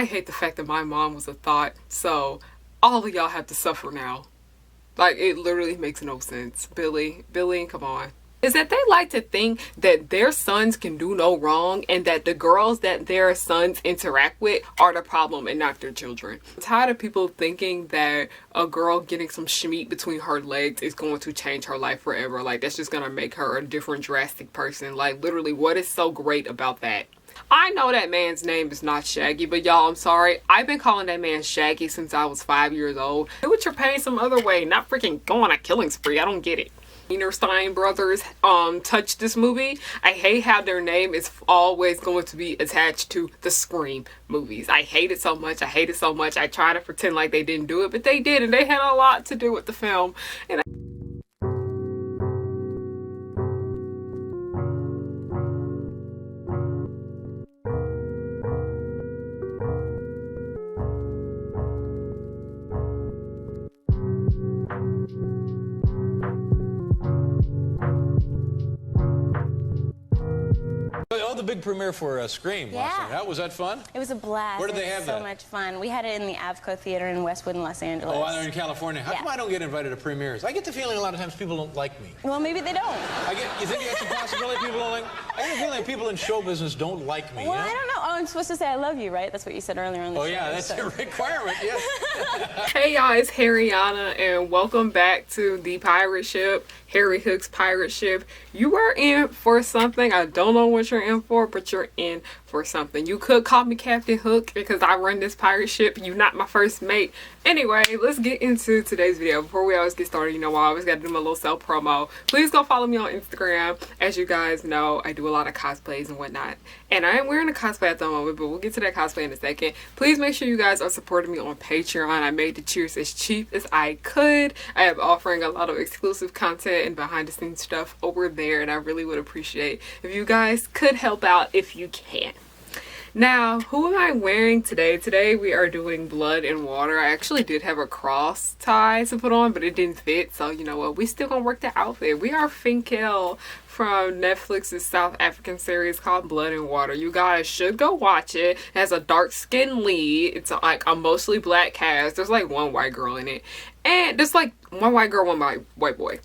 I hate the fact that my mom was a thought, so all of y'all have to suffer now. Like, it literally makes no sense. Billy, come on. Is that they like to think that their sons can do no wrong and that the girls that their sons interact with are the problem and not their children. I'm tired of people thinking that a girl getting some schmeat between her legs is going to change her life forever. Like, that's just gonna make her a different drastic person. Like, literally, what is so great about that? I know that man's name is not Shaggy, but y'all, I'm sorry. I've been calling that man Shaggy since I was 5 years old. Do it your pain some other way, not freaking go on a killing spree. I don't get it. Stein brothers touched this movie. I hate how their name is always going to be attached to the Scream movies. I hate it so much. I hate it so much. I try to pretend like they didn't do it, but they did, and they had a lot to do with the film. And The big premiere for Scream last night. How was that fun? It was a blast. Where did they have that? So much fun. We had it in the Avco Theater in Westwood in Los Angeles. Oh, they're in California. How come I don't get invited to premieres? I get the feeling a lot of times people don't like me. Well, maybe they don't. You think that's a possibility? People don't like. I get the feeling people in show business don't like me. Well, I don't know. Oh, I'm supposed to say I love you, right? That's what you said earlier on the show. Oh yeah, that's a requirement. Yeah. Hey y'all, it's Harriyanna, and welcome back to the pirate ship, Harry Hook's pirate ship. You are in for something. I don't know what you're in for, but you're in for something. You could call me Captain Hook because I run this pirate ship. You're not my first mate. Anyway, let's get into today's video. Before we always get started, you know, I always got to do my little self promo. Please go follow me on Instagram. As you guys know, I do a lot of cosplays and whatnot, and I am wearing a cosplay at the moment, but we'll get to that cosplay in a second. Please make sure you guys are supporting me on Patreon. I made the cheers as cheap as I could. I am offering a lot of exclusive content and behind the scenes stuff over there, and I really would appreciate if you guys could help out if you can. Now, who am I wearing today? Today we are doing Blood and Water. I actually did have a cross tie to put on, but it didn't fit, so you know what, we still gonna work the outfit. We are Finkel from Netflix's South African series called Blood and Water. You guys should go watch it. It has a dark skinned lead. It's like a mostly black cast. There's like one white girl in it, and there's like one white girl, one white boy.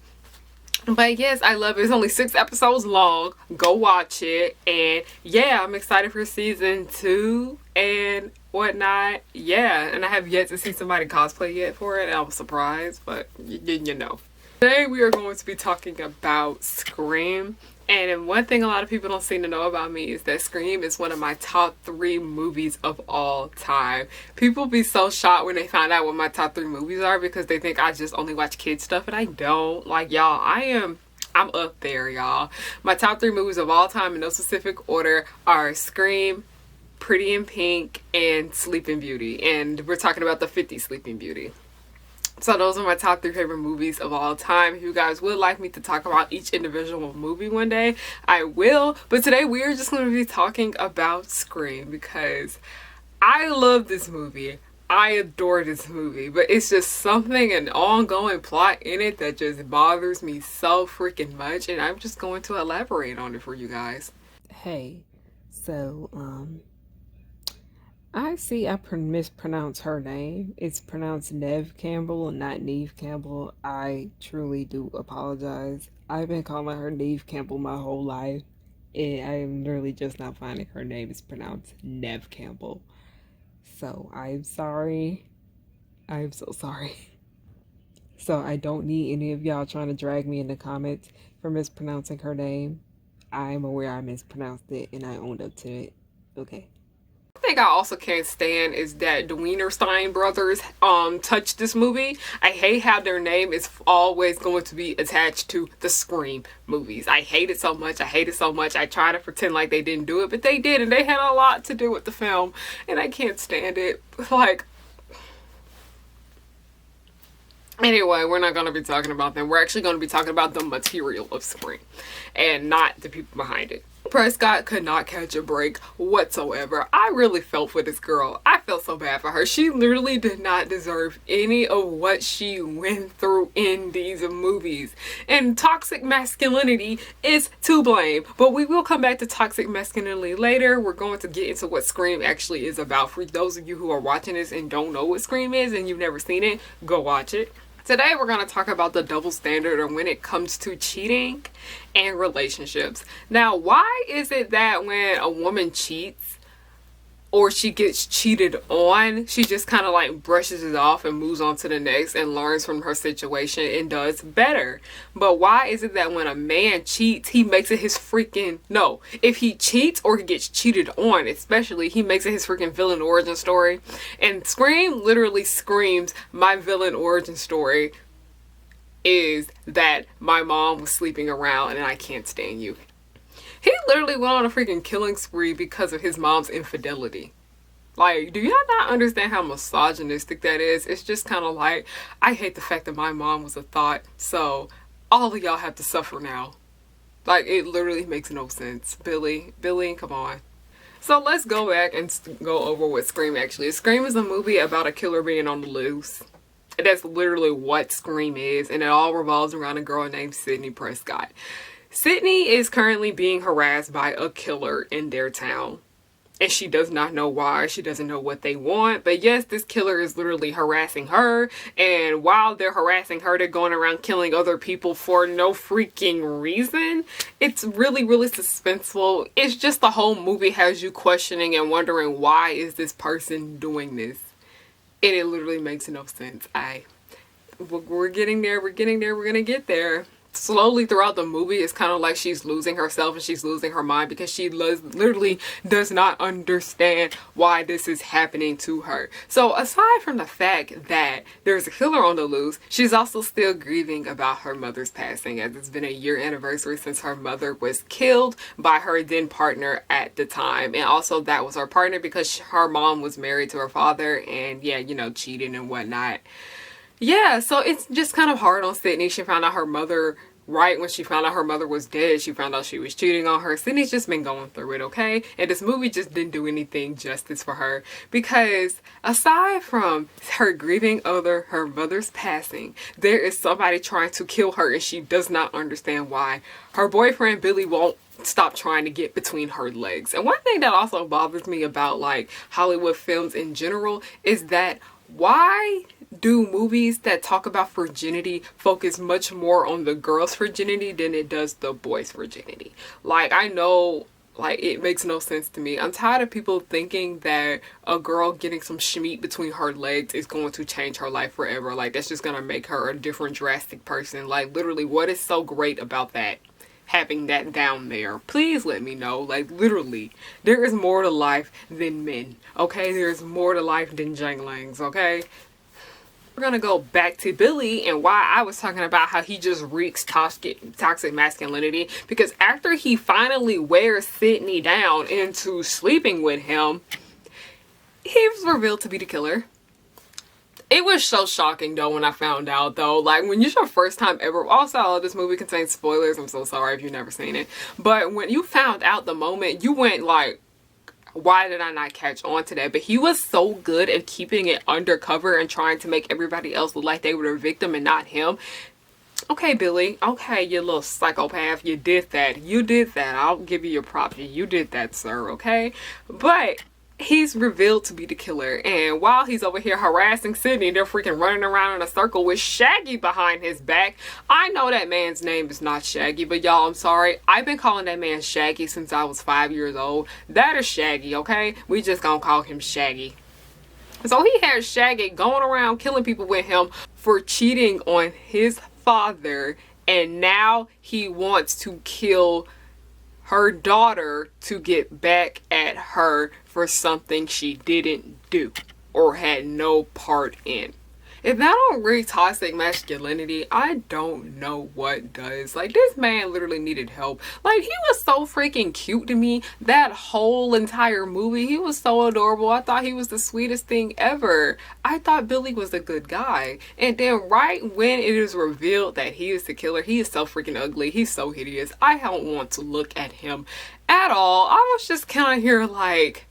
But yes, I love it. It's only 6 episodes long. Go watch it. And yeah, I'm excited for season 2 and whatnot. Yeah, and I have yet to see somebody cosplay yet for it. I'm surprised, but you know. Today we are going to be talking about Scream. And one thing a lot of people don't seem to know about me is that Scream is one of my top 3 movies of all time. People be so shocked when they find out what my top 3 movies are because they think I just only watch kid stuff, and I don't. Like, y'all, I'm up there, y'all. My top 3 movies of all time in no specific order are Scream, Pretty in Pink, and Sleeping Beauty. And we're talking about the 50 Sleeping Beauty. So those are my top 3 favorite movies of all time. If you guys would like me to talk about each individual movie one day, I will. But today we are just going to be talking about Scream because I love this movie. I adore this movie. But it's just something, an ongoing plot in it that just bothers me so freaking much. And I'm just going to elaborate on it for you guys. Hey, so, I see I mispronounced her name. It's pronounced Neve Campbell and not Neve Campbell. I truly do apologize. I've been calling her Neve Campbell my whole life, and I am literally just now finding her name is pronounced Neve Campbell. So I'm sorry. I'm so sorry. So I don't need any of y'all trying to drag me in the comments for mispronouncing her name. I'm aware I mispronounced it and I owned up to it. Okay. Thing I also can't stand is that the Stein brothers touched this movie. I hate how their name is always going to be attached to the Scream movies. I hate it so much. I hate it so much. I try to pretend like they didn't do it, but they did, and they had a lot to do with the film, and I can't stand it. Like, anyway, we're not going to be talking about them. We're actually going to be talking about the material of Scream and not the people behind it. Prescott could not catch a break whatsoever. I really felt for this girl. I felt so bad for her. She literally did not deserve any of what she went through in these movies. And toxic masculinity is to blame. But we will come back to toxic masculinity later. We're going to get into what Scream actually is about. For those of you who are watching this and don't know what Scream is and you've never seen it, go watch it. Today we're going to talk about the double standard or when it comes to cheating and relationships. Now, why is it that when a woman cheats or she gets cheated on, she just kind of like brushes it off and moves on to the next and learns from her situation and does better? But why is it that when a man cheats, he makes it his freaking, no, if he cheats or he gets cheated on, especially, he makes it his freaking villain origin story? And Scream literally screams, my villain origin story is that my mom was sleeping around and I can't stand you. He literally went on a freaking killing spree because of his mom's infidelity. Like, do y'all not understand how misogynistic that is? It's just kind of like, I hate the fact that my mom was a thought, so all of y'all have to suffer now. Like, it literally makes no sense. Billy, come on. So let's go back and go over what Scream actually is. Scream is a movie about a killer being on the loose. And that's literally what Scream is, and it all revolves around a girl named Sydney Prescott. Sydney is currently being harassed by a killer in their town. And she does not know why. She doesn't know what they want. But yes, this killer is literally harassing her. And while they're harassing her, they're going around killing other people for no freaking reason. It's really, really suspenseful. It's just the whole movie has you questioning and wondering, why is this person doing this? And it literally makes no sense. We're getting there. We're going to get there. Slowly throughout the movie, it's kind of like she's losing herself and she's losing her mind because she literally does not understand why this is happening to her. So aside from the fact that there's a killer on the loose, she's also still grieving about her mother's passing, as it's been a year anniversary since her mother was killed by her then partner at the time. And also that was her partner because her mom was married to her father and yeah, you know, cheating and whatnot. Yeah, so it's just kind of hard on Sydney. She found out her mother, right when she found out her mother was dead, she found out she was cheating on her. Sydney's just been going through it, okay? And this movie just didn't do anything justice for her. Because aside from her grieving over her mother's passing, there is somebody trying to kill her and she does not understand why. Her boyfriend, Billy, won't stop trying to get between her legs. And one thing that also bothers me about like Hollywood films in general is that why do movies that talk about virginity focus much more on the girl's virginity than it does the boy's virginity? Like, I know, like, it makes no sense to me. I'm tired of people thinking that a girl getting some schmeat between her legs is going to change her life forever. Like, that's just gonna make her a different drastic person. Like, literally, what is so great about that? Having that down there. Please let me know. Like, literally, there is more to life than men, okay? There's more to life than janglangs, okay? We're gonna go back to Billy and why I was talking about how he just reeks toxic masculinity, because after he finally wears Sydney down into sleeping with him, he was revealed to be the killer. It was so shocking though when I found out though. Like, when it's your first time ever, also this movie contains spoilers, I'm so sorry if you've never seen it, but when you found out the moment, you went like, why did I not catch on to that? But he was so good at keeping it undercover and trying to make everybody else look like they were the victim and not him. Okay, Billy. Okay, you little psychopath. You did that. You did that. I'll give you your props. You did that, sir. Okay? But he's revealed to be the killer. And while he's over here harassing Sydney, they're freaking running around in a circle with Shaggy behind his back. I know that man's name is not Shaggy, but y'all, I'm sorry. I've been calling that man Shaggy since I was 5 years old. That is Shaggy, okay? We just gonna call him Shaggy. So he has Shaggy going around killing people with him for cheating on his father. And now he wants to kill her daughter to get back at her for something she didn't do or had no part in. If that don't read toxic masculinity, I don't know what does. Like, this man literally needed help. Like, he was so freaking cute to me that whole entire movie. He was so adorable. I thought he was the sweetest thing ever. I thought Billy was a good guy. And then right when it is revealed that he is the killer, he is so freaking ugly. He's so hideous. I don't want to look at him at all. I was just kind of here like...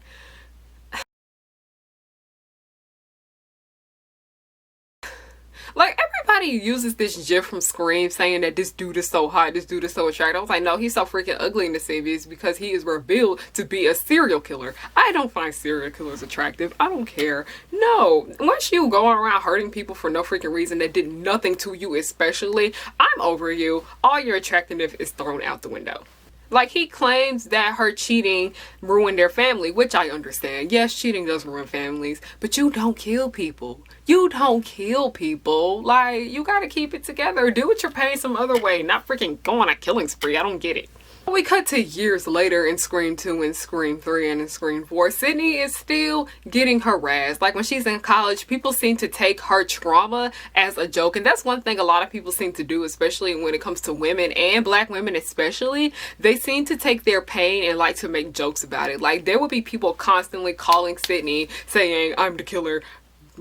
Like, everybody uses this gif from Scream saying that this dude is so hot, this dude is so attractive. I was like, no, he's so freaking ugly in the series because he is revealed to be a serial killer. I don't find serial killers attractive. I don't care. No. Once you go around hurting people for no freaking reason that did nothing to you especially, I'm over you. All your attractiveness is thrown out the window. Like, he claims that her cheating ruined their family, which I understand. Yes, cheating does ruin families, but you don't kill people. You don't kill people. Like, you gotta keep it together. Do what you're paying some other way, not freaking go on a killing spree. I don't get it. We cut to years later in Scream 2 and Scream 3 and in Scream 4. Sydney is still getting harassed. Like, when she's in college, people seem to take her trauma as a joke. And that's one thing a lot of people seem to do, especially when it comes to women and black women especially. They seem to take their pain and like to make jokes about it. Like, there would be people constantly calling Sydney saying, I'm the killer,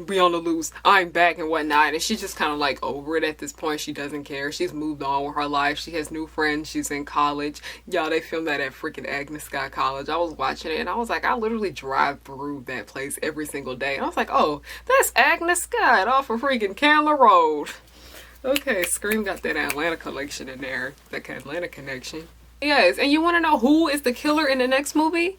be on the loose, I'm back and whatnot, and she's just kind of like over it at this point. She doesn't care. She's moved on with her life. She has new friends. She's in college. Y'all, they filmed that at freaking Agnes Scott College. I was watching it and I was like, I literally drive through that place every single day. And I was like, oh, that's Agnes Scott off of freaking Candler Road. Okay, Scream got that Atlanta collection in there, that Atlanta connection. Yes, and you want to know who is the killer in the next movie?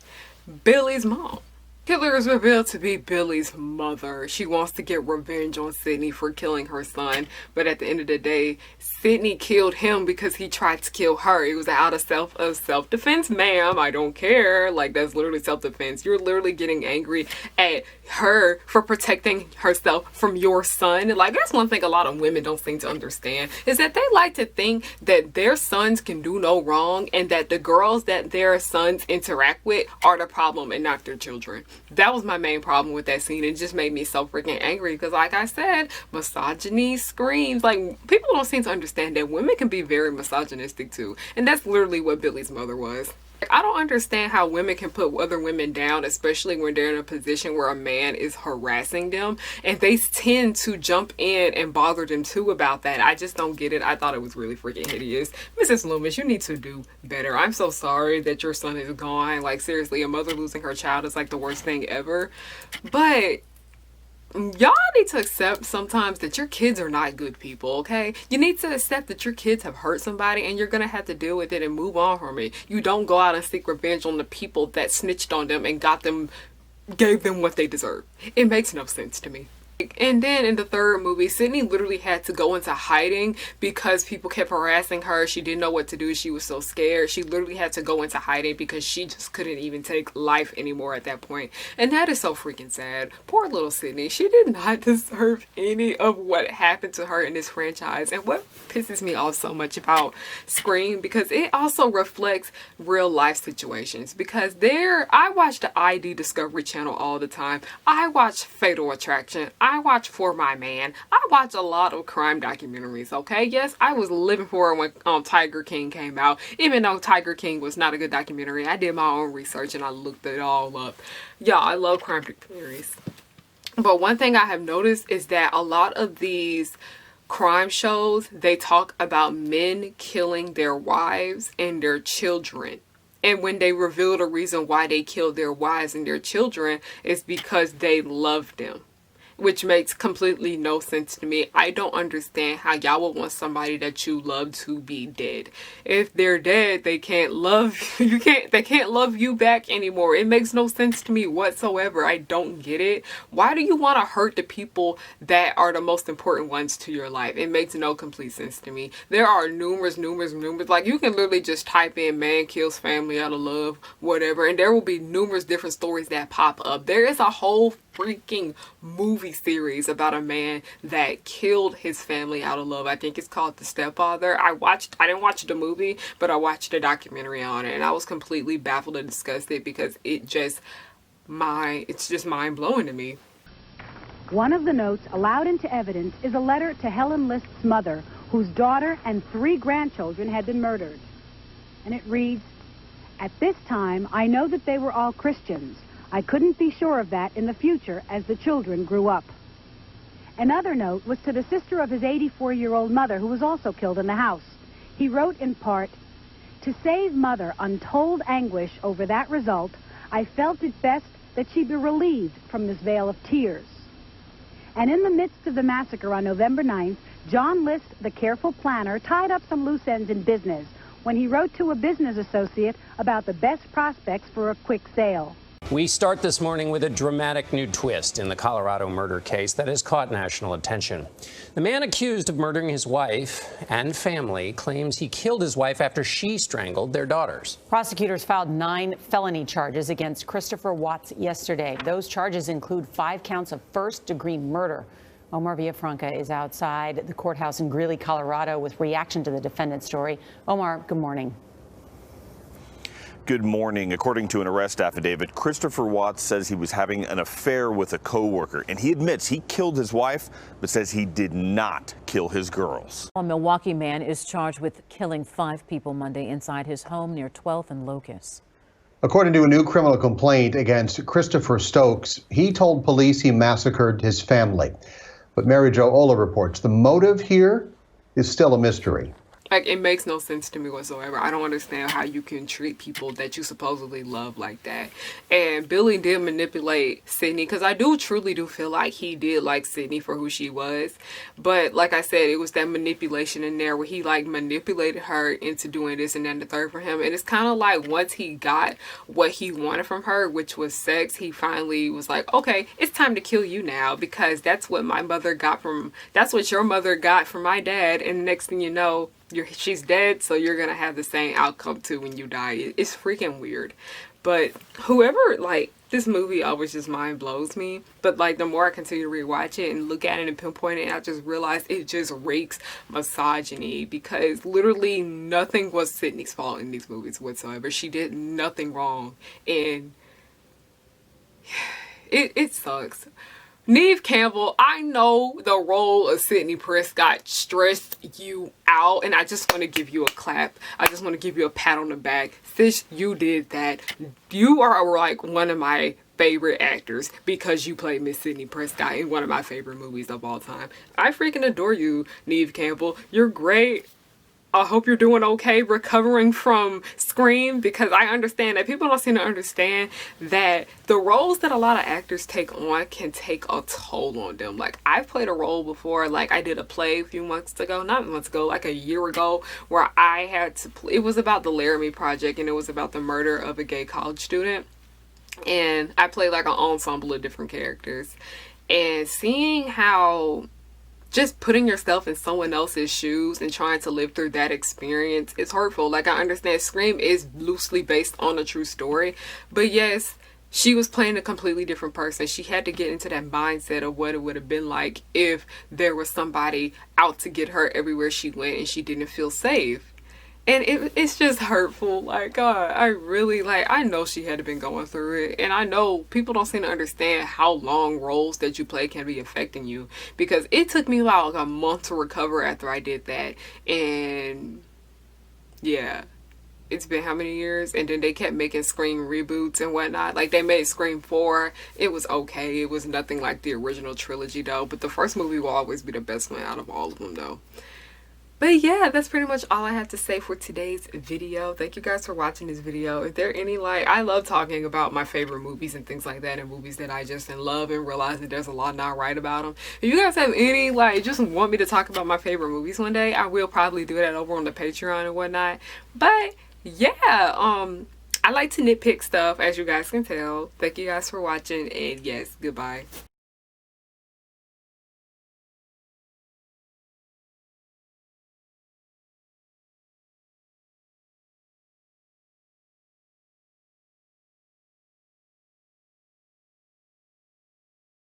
Billy's mom. Killer is revealed to be Billy's mother. She wants to get revenge on Sydney for killing her son, but at the end of the day, Sydney killed him because he tried to kill her. It was out of self-defense, ma'am. I don't care. Like, that's literally self-defense. You're literally getting angry at her for protecting herself from your son. Like, that's one thing a lot of women don't seem to understand, is that they like to think that their sons can do no wrong and that the girls that their sons interact with are the problem and not their children. That was my main problem with that scene. It just made me so freaking angry because, like I said, misogyny screams. Like, people don't seem to understand that women can be very misogynistic too, and that's literally what Billy's mother was. I don't understand how women can put other women down, especially when they're in a position where a man is harassing them, and they tend to jump in and bother them too about that. I just don't get it. I thought it was really freaking hideous. Mrs. Loomis, you need to do better. I'm so sorry that your son is gone. Like, seriously, a mother losing her child is like the worst thing ever. But y'all need to accept sometimes that your kids are not good people, okay? You need to accept that your kids have hurt somebody and you're gonna have to deal with it and move on from it. You don't go out and seek revenge on the people that snitched on them and gave them what they deserve. It makes no sense to me. And then in the third movie, Sydney literally had to go into hiding because people kept harassing her. She didn't know what to do. She was so scared. She literally had to go into hiding because she just couldn't even take life anymore at that point. And that is so freaking sad. Poor little Sydney. She did not deserve any of what happened to her in this franchise. And what pisses me off so much about Scream, because it also reflects real life situations. Because I watch the ID Discovery Channel all the time. I watch Fatal Attraction. I watch For My Man. I watch a lot of crime documentaries, okay? Yes, I was living for it when Tiger King came out. Even though Tiger King was not a good documentary, I did my own research and I looked it all up. Yeah, I love crime documentaries. But one thing I have noticed is that a lot of these crime shows, they talk about men killing their wives and their children. And when they reveal the reason why they killed their wives and their children, it's because they loved them. Which makes completely no sense to me. I don't understand how y'all would want somebody that you love to be dead. If they're dead, they can't love you. They can't love you back anymore. It makes no sense to me whatsoever. I don't get it. Why do you want to hurt the people that are the most important ones to your life? It makes no complete sense to me. There are numerous. Like, you can literally just type in man kills family out of love, whatever, and there will be numerous different stories that pop up. There is a whole freaking movie series about a man that killed his family out of love. I think it's called The Stepfather. I didn't watch the movie, but I watched a documentary on it, and I was completely baffled and disgusted because it's just mind blowing to me. One of the notes allowed into evidence is a letter to Helen List's mother, whose daughter and 3 grandchildren had been murdered. And it reads, "At this time, I know that they were all Christians. I couldn't be sure of that in the future as the children grew up." Another note was to the sister of his 84-year-old mother, who was also killed in the house. He wrote in part, "To save Mother untold anguish over that result, I felt it best that she be relieved from this veil of tears." And in the midst of the massacre on November 9th, John List, the careful planner, tied up some loose ends in business when he wrote to a business associate about the best prospects for a quick sale. We start this morning with a dramatic new twist in the Colorado murder case that has caught national attention. The man accused of murdering his wife and family claims he killed his wife after she strangled their daughters. Prosecutors filed 9 felony charges against Christopher Watts yesterday. Those charges include 5 counts of first-degree murder. Omar Villafranca is outside the courthouse in Greeley, Colorado, with reaction to the defendant's story. Omar, good morning. Good morning. According to an arrest affidavit, Christopher Watts says he was having an affair with a co-worker, and he admits he killed his wife, but says he did not kill his girls. A Milwaukee man is charged with killing 5 people Monday inside his home near 12th and Locust. According to a new criminal complaint against Christopher Stokes, he told police he massacred his family. But Mary Jo Ola reports the motive here is still a mystery. Like, it makes no sense to me whatsoever. I don't understand how you can treat people that you supposedly love like that. And Billy did manipulate Sydney, because I truly do feel like he did like Sydney for who she was. But like I said, it was that manipulation in there where he like manipulated her into doing this and that and the third for him. And it's kind of like once he got what he wanted from her, which was sex, he finally was like, okay, it's time to kill you now, because that's what my mother got from, that's what your mother got from my dad. And the next thing you know, she's dead, so you're gonna have the same outcome too when you die. It's freaking weird. But whoever, like, this movie always just mind blows me. But like, the more I continue to rewatch it and look at it and pinpoint it, I just realize it just reeks misogyny, because literally nothing was Sydney's fault in these movies whatsoever. She did nothing wrong, and it sucks. Neve Campbell, I know the role of Sydney Prescott stressed you out, and I just want to give you a clap. I just want to give you a pat on the back. Sis, you did that. You are like one of my favorite actors because you played Miss Sydney Prescott in one of my favorite movies of all time. I freaking adore you, Neve Campbell. You're great. I hope you're doing okay recovering from Scream, because I understand that people don't seem to understand that the roles that a lot of actors take on can take a toll on them. Like, I've played a role before, like I did a play a few months ago, not months ago, like a year ago, where I had to play, it was about the Laramie Project, and it was about the murder of a gay college student. And I played like an ensemble of different characters, and seeing how just putting yourself in someone else's shoes and trying to live through that experience is hurtful. Like, I understand Scream is loosely based on a true story, but yes, she was playing a completely different person. She had to get into that mindset of what it would have been like if there was somebody out to get her everywhere she went and she didn't feel safe. And it's just hurtful. Like, God, I really, like, I know she had been going through it. And I know people don't seem to understand how long roles that you play can be affecting you. Because it took me about like a month to recover after I did that. And yeah, it's been how many years? And then they kept making Scream reboots and whatnot. Like, they made Scream 4. It was okay. It was nothing like the original trilogy, though. But the first movie will always be the best one out of all of them, though. But yeah, that's pretty much all I have to say for today's video. Thank you guys for watching this video. If there are any, like, I love talking about my favorite movies and things like that, and movies that I just love and realize that there's a lot not right about them. If you guys have any, like, just want me to talk about my favorite movies one day, I will probably do that over on the Patreon and whatnot. But yeah, I like to nitpick stuff, as you guys can tell. Thank you guys for watching, and yes, goodbye.